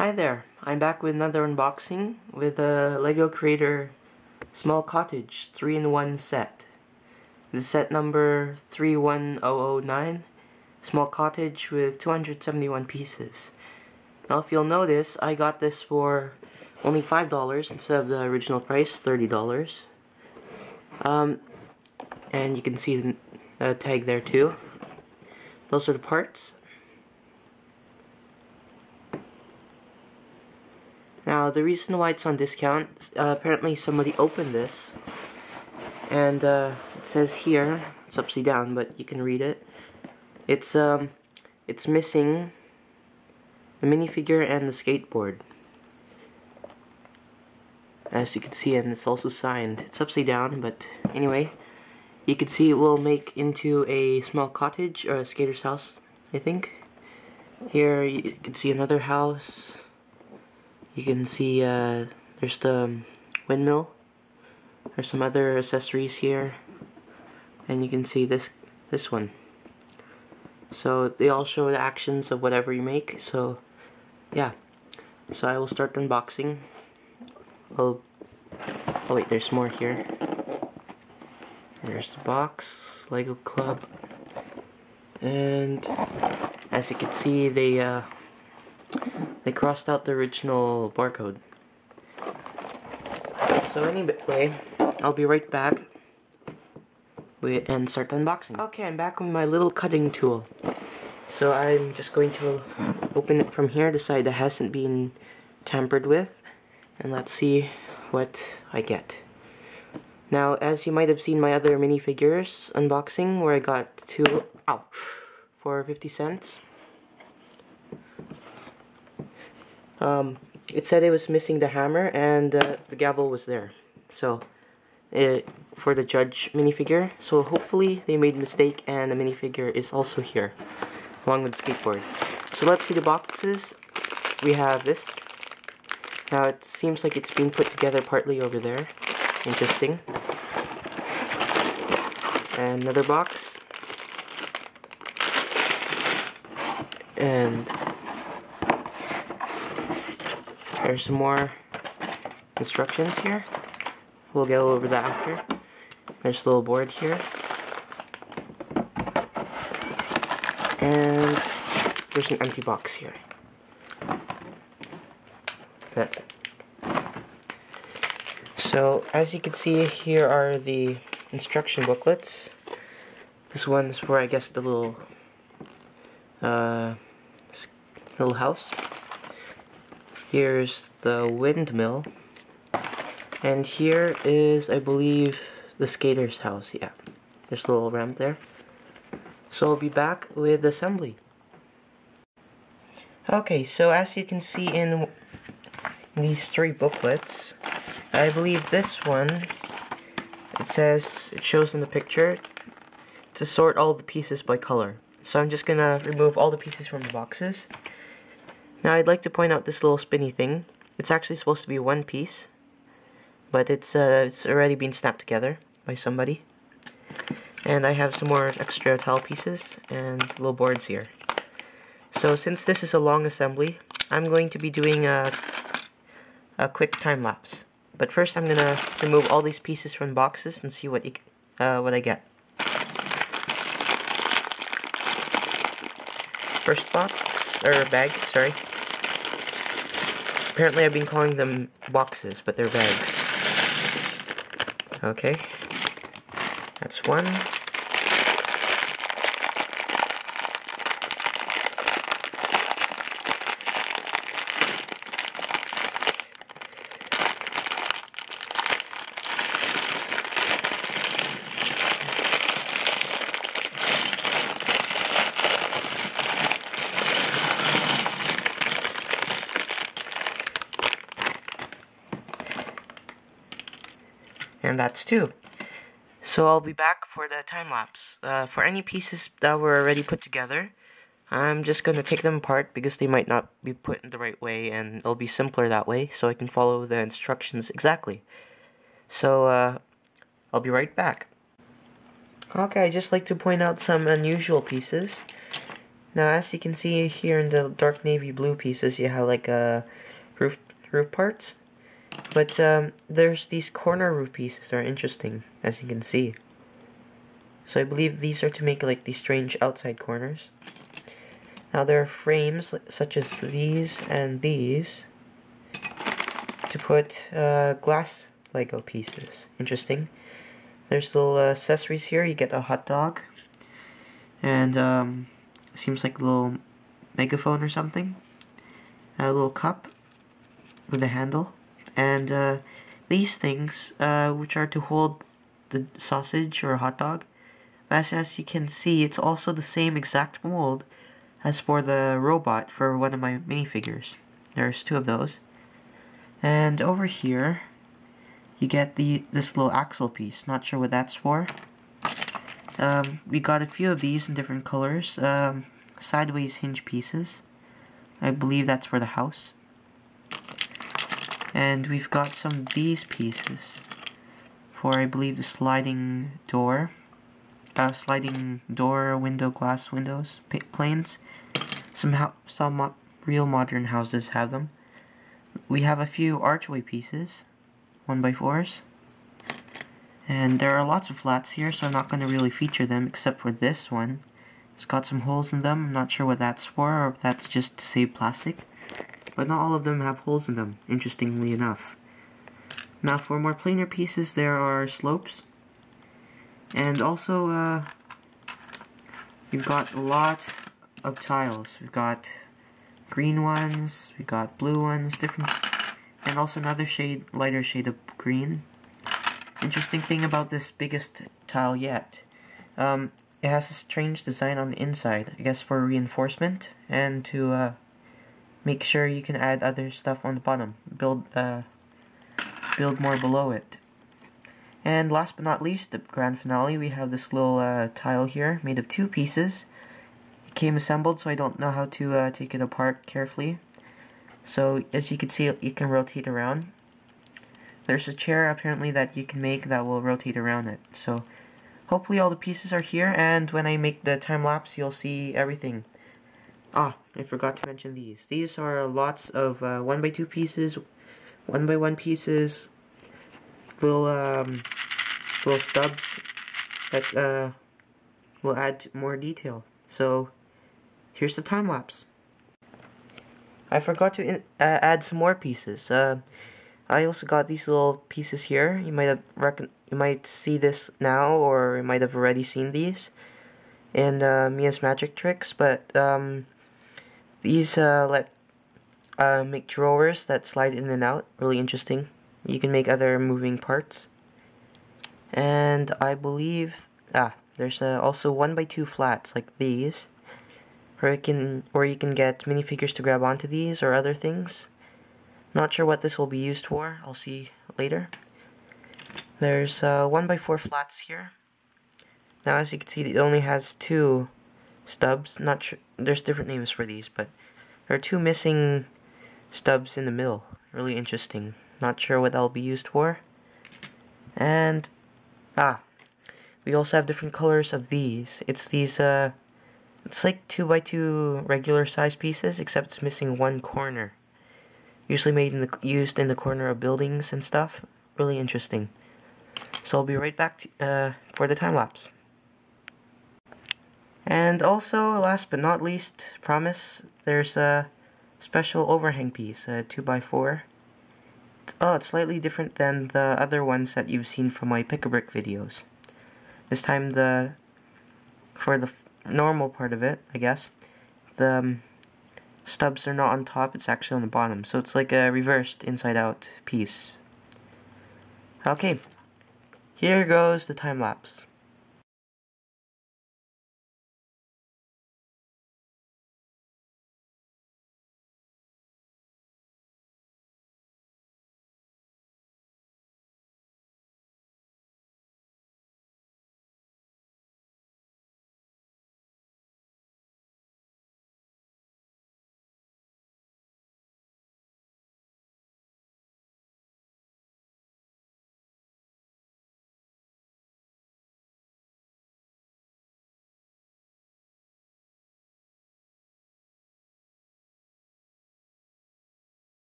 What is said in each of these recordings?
Hi there, I'm back with another unboxing with a LEGO Creator Small Cottage 3-in-1 set. This is set number 31009, Small Cottage with 271 pieces. Now if you'll notice, I got this for only $5 instead of the original price, $30. And you can see the tag there too. Those are the parts. Now, the reason why it's on discount, apparently somebody opened this, and it says here, it's upside down, but you can read it. It's missing the minifigure and the skateboard, as you can see, and it's also signed. It's upside down, but anyway, you can see it will make into a small cottage, or a skater's house, I think. Here you can see another house. You can see there's the windmill. There's some other accessories here, and you can see this one. So they all show the actions of whatever you make. So yeah, so I will start the unboxing. Oh wait, there's more here. There's the box, Lego Club, and as you can see, they crossed out the original barcode. So anyway, I'll be right back and start the unboxing. Okay, I'm back with my little cutting tool. So I'm just going to open it from here, the side that hasn't been tampered with, and let's see what I get. Now, as you might have seen my other minifigures unboxing, where I got two, for 50 cents. It said it was missing the hammer, and the gavel was there. So, for the Judge minifigure. So hopefully they made a mistake and the minifigure is also here, along with the skateboard. So let's see the boxes. We have this. Now it seems like it's being put together partly over there. Interesting. And another box. And there's some more instructions here. We'll go over that after. There's a little board here. And there's an empty box here. That's it. So, as you can see, here are the instruction booklets. This one's for, I guess, the little house. Here's the windmill. And here is, I believe, the skater's house. Yeah, there's a little ramp there. So I'll be back with assembly. Okay, so as you can see in these three booklets, I believe this one, it shows in the picture to sort all the pieces by color. So I'm just gonna remove all the pieces from the boxes. Now I'd like to point out this little spinny thing. It's actually supposed to be one piece, but it's already been snapped together by somebody. And I have some more extra tile pieces and little boards here. So since this is a long assembly, I'm going to be doing a quick time lapse. But first I'm gonna remove all these pieces from boxes and see what I get. First box, or bag, sorry. Apparently I've been calling them boxes, but they're bags. Okay, that's one. And that's two. So I'll be back for the time lapse. For any pieces that were already put together, I'm just going to take them apart because they might not be put in the right way, and it'll be simpler that way so I can follow the instructions exactly. So I'll be right back. Okay, I'd just like to point out some unusual pieces. Now, as you can see here in the dark navy blue pieces, you have like roof roof parts. But there's these corner roof pieces that are interesting, as you can see. So I believe these are to make like these strange outside corners. Now there are frames such as these and these to put glass Lego pieces. Interesting. There's little accessories here. You get a hot dog. And seems like a little megaphone or something. A little cup with a handle. And these things, which are to hold the sausage or hot dog. As you can see, it's also the same exact mold as for the robot for one of my minifigures. There's two of those. And over here, you get this little axle piece. Not sure what that's for. We got a few of these in different colors. Sideways hinge pieces. I believe that's for the house. And we've got some of these pieces for, I believe, the sliding door. Sliding door, window, glass windows, planes. Some real modern houses have them. We have a few archway pieces, 1x4s. And there are lots of flats here, so I'm not going to really feature them except for this one. It's got some holes in them. I'm not sure what that's for, or if that's just to save plastic. But not all of them have holes in them, interestingly enough. Now for more planar pieces, there are slopes. And also, we've got a lot of tiles. We've got green ones, we got blue ones, different, and also another shade, lighter shade of green. Interesting thing about this biggest tile yet, it has a strange design on the inside, I guess for reinforcement, and to make sure you can add other stuff on the bottom, build more below it. And last but not least, the grand finale, we have this little tile here, made of two pieces. It came assembled, so I don't know how to take it apart carefully. So, as you can see, you can rotate around. There's a chair, apparently, that you can make that will rotate around it. So, hopefully all the pieces are here, and when I make the time-lapse, you'll see everything. Ah, I forgot to mention these. These are lots of 1x2 pieces, 1x1 pieces, little stubs that will add more detail. So here's the time lapse. I forgot to add some more pieces. I also got these little pieces here. You might see this now, or you might have already seen these in Mia's Magic Tricks. But these make drawers that slide in and out. Really interesting. You can make other moving parts. And I believe there's also 1x2 flats like these, or you can get minifigures to grab onto these or other things. Not sure what this will be used for. I'll see later. There's 1x4 flats here. Now, as you can see, it only has two stubs. Not sure. There's different names for these, but there are two missing stubs in the middle. Really interesting. Not sure what that'll be used for. And we also have different colors of these. It's these it's like 2x2 regular size pieces, except it's missing one corner. Usually used in the corner of buildings and stuff. Really interesting. So I'll be right back for the time lapse. And also, last but not least, promise, there's a special overhang piece, a 2x4. Oh, it's slightly different than the other ones that you've seen from my pick-a-brick videos. This time for the normal part of it, I guess, the stubs are not on top, it's actually on the bottom. So it's like a reversed inside-out piece. Okay, here goes the time lapse.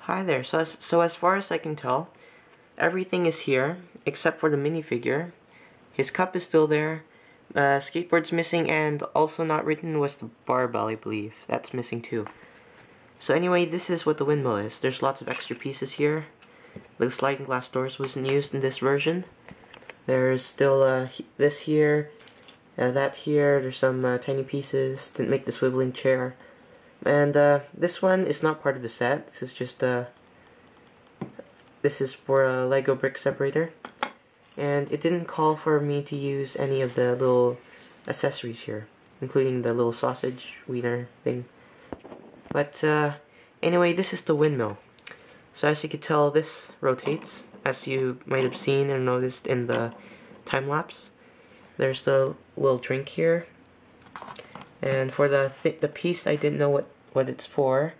Hi there. So as far as I can tell, everything is here except for the minifigure. His cup is still there. Skateboard's missing, and also not written was the barbell, I believe. That's missing too. So anyway, this is what the windmill is. There's lots of extra pieces here. The sliding glass doors wasn't used in this version. There's still this here, that here. There's some tiny pieces. Didn't make the swiveling chair. And this one is not part of the set. This is just this is for a Lego brick separator. And it didn't call for me to use any of the little accessories here, including the little sausage wiener thing. But anyway, this is the windmill. So as you can tell, this rotates, as you might have seen or noticed in the time lapse. There's the little drink here, and for the piece, I didn't know what it's for.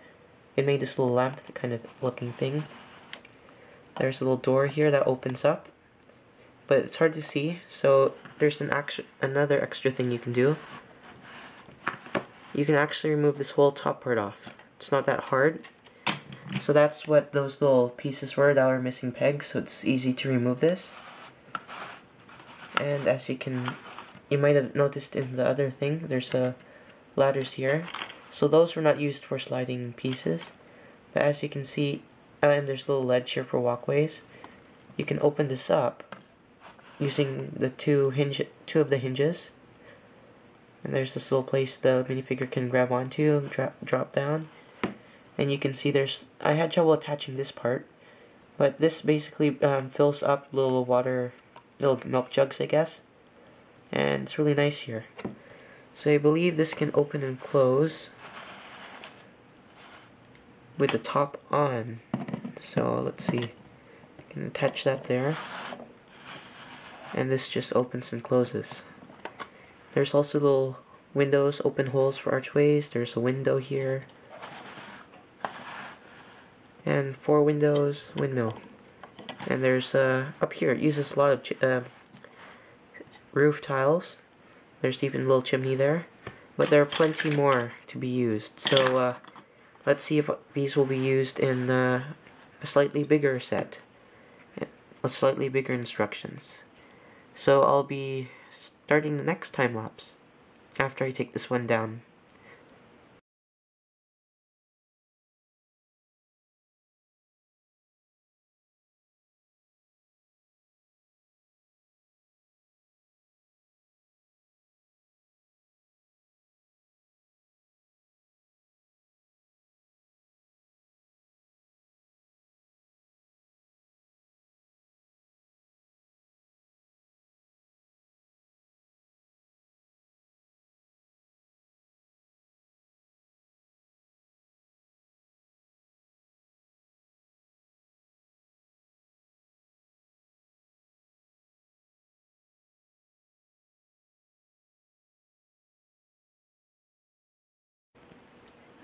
It made this little lamp kind of looking thing. There's a little door here that opens up, but it's hard to see. So there's another extra thing you can do. You can actually remove this whole top part off. It's not that hard. So that's what those little pieces were that were missing pegs, so it's easy to remove this. And as you might have noticed in the other thing, there's ladders here. So those were not used for sliding pieces. But as you can see, and there's a little ledge here for walkways. You can open this up using the two of the hinges. And there's this little place the minifigure can grab onto, drop down. And you can see I had trouble attaching this part, but this basically fills up little milk jugs, I guess. And it's really nice here. So I believe this can open and close with the top on. So let's see. I can attach that there. And this just opens and closes. There's also little windows, open holes for archways. There's a window here. And 4 windows, windmill. And there's, up here, it uses a lot of roof tiles. There's even a little chimney there. But there are plenty more to be used. So, let's see if these will be used in a slightly bigger set. With slightly bigger instructions. So I'll be starting the next time lapse after I take this one down.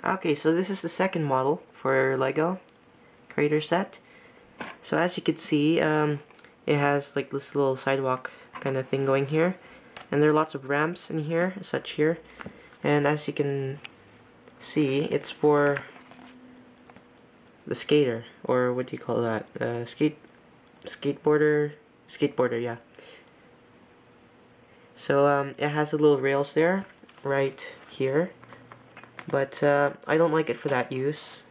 Okay, so this is the second model for Lego Creator Set. So as you can see, it has like this little sidewalk kind of thing going here. And there are lots of ramps in here, such here. And as you can see, it's for the skater, or what do you call that? Skateboarder, yeah. So it has the little rails there, right here. But I don't like it for that use.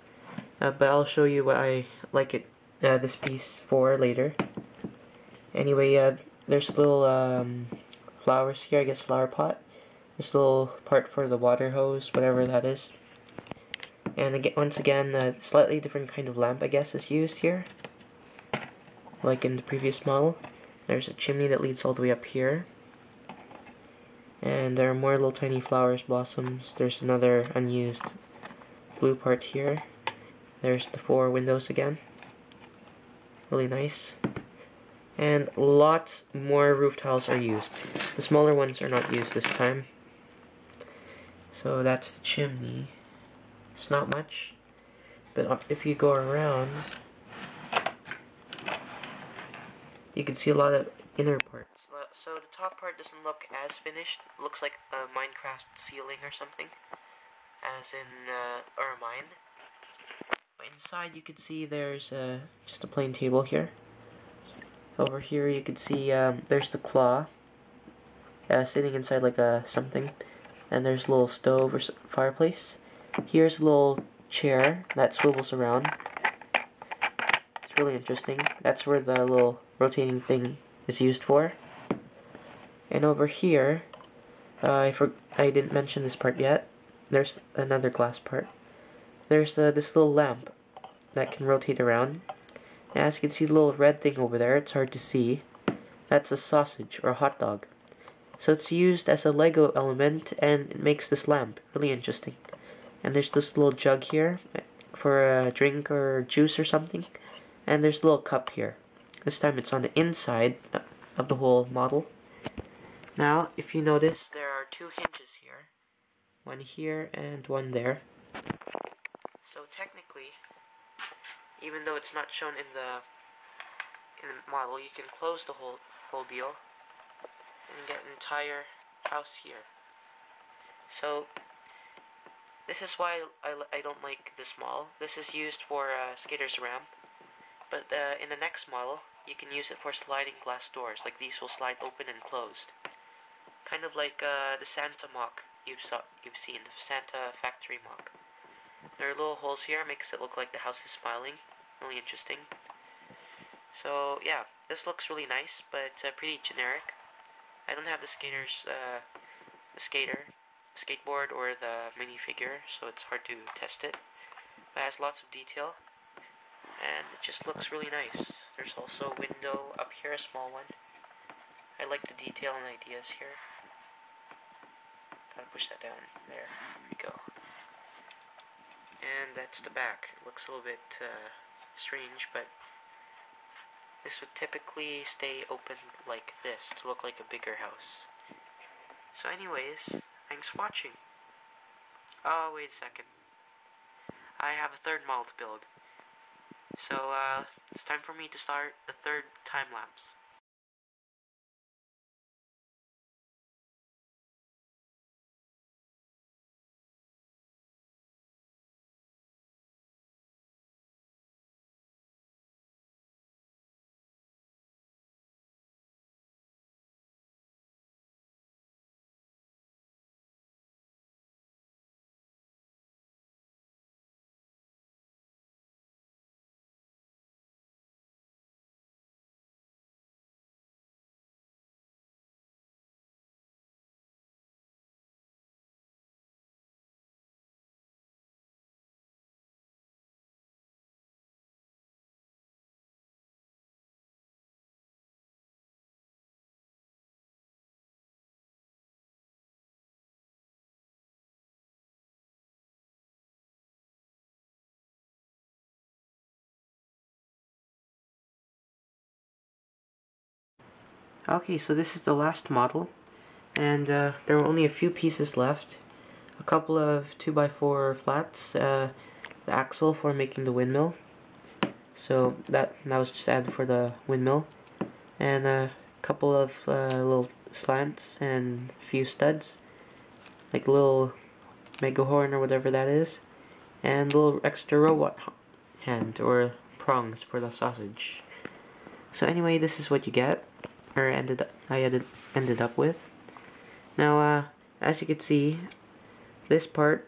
But I'll show you what I like this piece for later. Anyway, there's little flowers here, I guess flower pot. This little part for the water hose, whatever that is. And again, once again, a slightly different kind of lamp, I guess, is used here. Like in the previous model. There's a chimney that leads all the way up here. And there are more little tiny flowers, blossoms. There's another unused blue part here. There's the 4 windows again. Really nice. And lots more roof tiles are used. The smaller ones are not used this time. So that's the chimney. It's not much, but if you go around, you can see a lot of inner parts. So the top part doesn't look as finished. It looks like a Minecraft ceiling or something, as in or a mine. But inside you can see there's just a plain table here. Over here you can see there's the claw sitting inside like a something, and there's a little stove or fireplace. Here's a little chair that swivels around. It's really interesting. That's where the little rotating thing is used for. And over here, I didn't mention this part yet. There's another glass part. There's this little lamp that can rotate around. And as you can see the little red thing over there, it's hard to see. That's a sausage or a hot dog. So it's used as a Lego element, and it makes this lamp really interesting. And there's this little jug here for a drink or juice or something. And there's a little cup here. This time it's on the inside of the whole model. Now, if you notice, there are two hinges here. One here and one there. So technically, even though it's not shown in the model, you can close the whole deal and get an entire house here. So this is why I don't like this model. This is used for skater's ramp, but in the next model you can use it for sliding glass doors. Like these will slide open and closed, kind of like the Santa mock you've seen, the Santa factory mock. There are little holes here, makes it look like the house is smiling. Really interesting. So yeah, this looks really nice, but pretty generic. I don't have the skateboard or the minifigure, so it's hard to test it. But it has lots of detail, and it just looks really nice. There's also a window up here, a small one. I like the detail and ideas here. Gotta push that down. There we go. And that's the back. It looks a little bit strange, but this would typically stay open like this to look like a bigger house. So anyways, thanks for watching. Oh, wait a second. I have a third model to build. So it's time for me to start the third time lapse. Okay, so this is the last model, and there are only a few pieces left. A couple of 2x4 flats, the axle for making the windmill. So that was just added for the windmill, and a couple of little slants and a few studs, like a little mega horn or whatever that is, and a little extra robot hand or prongs for the sausage. So anyway, this is what you get, or I ended up with. Now, as you can see, this part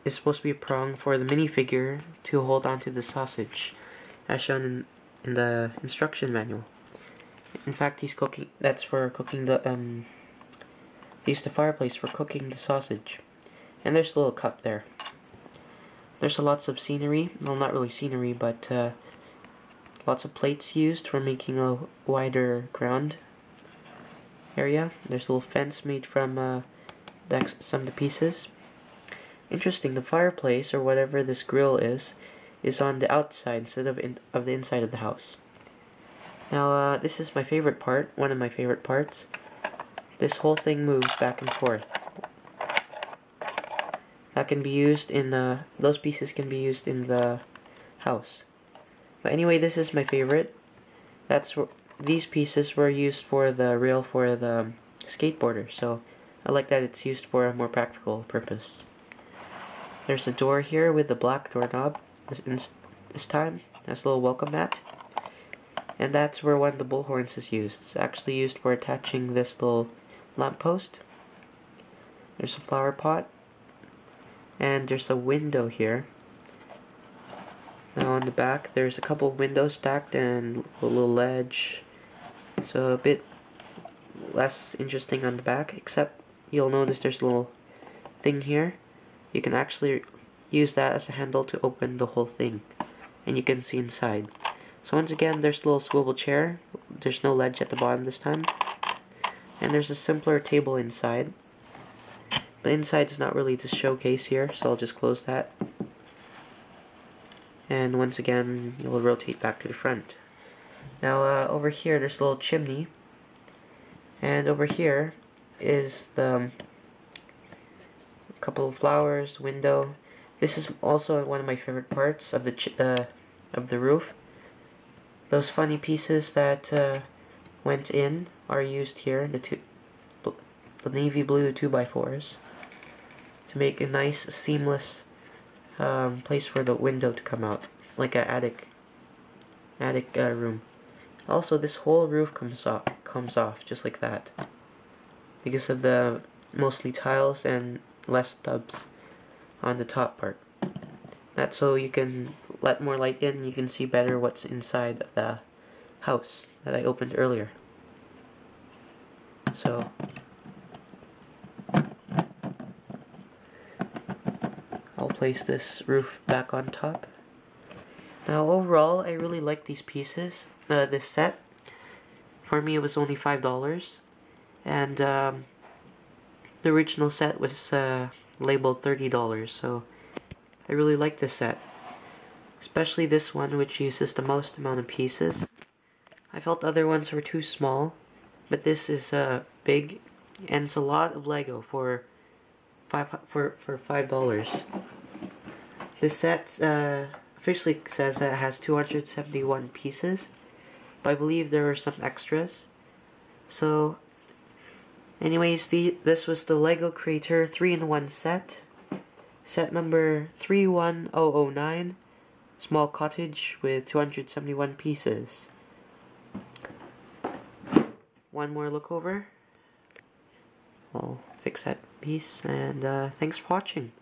is supposed to be a prong for the minifigure to hold onto the sausage, as shown in the instruction manual. In fact, he's cooking. That's for cooking the They use the fireplace for cooking the sausage, and there's a little cup there. There's lots of scenery. Well, not really scenery, but lots of plates used for making a wider ground area. There's a little fence made from some of the pieces. Interesting, the fireplace, or whatever this grill is on the outside instead of the inside of the house. Now, this is my favorite part, one of my favorite parts. This whole thing moves back and forth. That can be used in those pieces can be used in the house. But anyway, this is my favorite. These pieces were used for the rail for the skateboarder, so I like that it's used for a more practical purpose. There's a door here with the black doorknob, this time. That's a little welcome mat. And that's where one of the bullhorns is used. It's actually used for attaching this little lamppost. There's a flower pot. And there's a window here. Now on the back there's a couple of windows stacked and a little ledge. So a bit less interesting on the back, except you'll notice there's a little thing here. You can actually use that as a handle to open the whole thing. And you can see inside. So once again, there's a little swivel chair. There's no ledge at the bottom this time. And there's a simpler table inside. But inside is not really to showcase here, so I'll just close that. And once again, you'll rotate back to the front. Now over here, there's a little chimney. And over here is the couple of flowers, window. This is also one of my favorite parts of the roof. Those funny pieces that went in are used here, the navy blue 2x4s, to make a nice seamless place for the window to come out, like an attic room. Also, this whole roof comes off just like that, because of the mostly tiles and less stubs on the top part. That's so you can let more light in, you can see better what's inside of the house that I opened earlier. So I'll place this roof back on top. Now overall, I really like these pieces, this set. For me it was only $5, and the original set was labeled $30, so I really like this set. Especially this one, which uses the most amount of pieces. I felt other ones were too small, but this is big, and it's a lot of Lego for $5. This set officially says that it has 271 pieces, but I believe there are some extras. So, anyways, this was the Lego Creator 3-in-1 set. Set number 31009. Small cottage with 271 pieces. One more look over. I'll fix that piece, and thanks for watching.